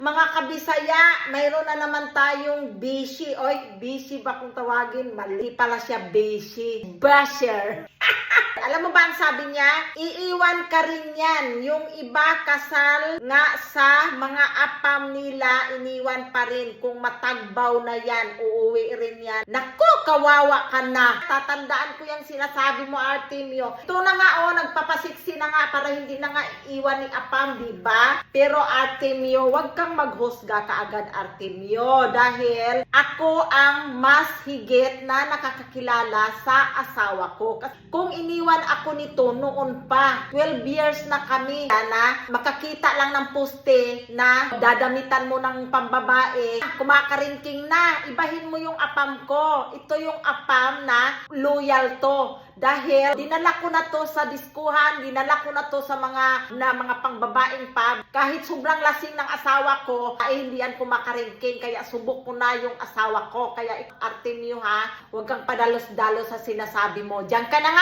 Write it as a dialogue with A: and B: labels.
A: Mga kabisaya, mayroon na naman tayong bishi. Oy, bishi ba kung tawagin? Mali pala siya, bishi. Basher. Alam mo ba ang sabi niya? Iiwan ka rin yan. Yung iba kasal nga sa mga apam nila, iniwan pa rin. Kung matagbaw na yan, uuwi rin yan. Naku, kawawa ka na. Tatandaan ko yung sinasabi mo, Artemio. Ito na nga, nagpapasiksi na nga para hindi na nga iwan ni apam, diba? Pero Artemio, wag kang maghusga kaagad, Artemio. Dahil ako ang mas higit na nakakakilala sa asawa ko. Kung iniwan ako nito noon pa, 12 years na kami, na makakita lang ng poste na dadamitan mo ng pambabae, kumakaringking na, ibahin mo yung apam ko. Ito yung apam na loyal to. Dahil dinala ko na to sa diskuhan, dinala ko na to sa mga pangbabaeng pub. Kahit sobrang lasing ng asawa ko, ay hindi yan kumakaringking. Kaya subok ko na yung asawa ko. Kaya Artemio ha, huwag kang padalos-dalos sa sinasabi mo. Diyan ka na nga!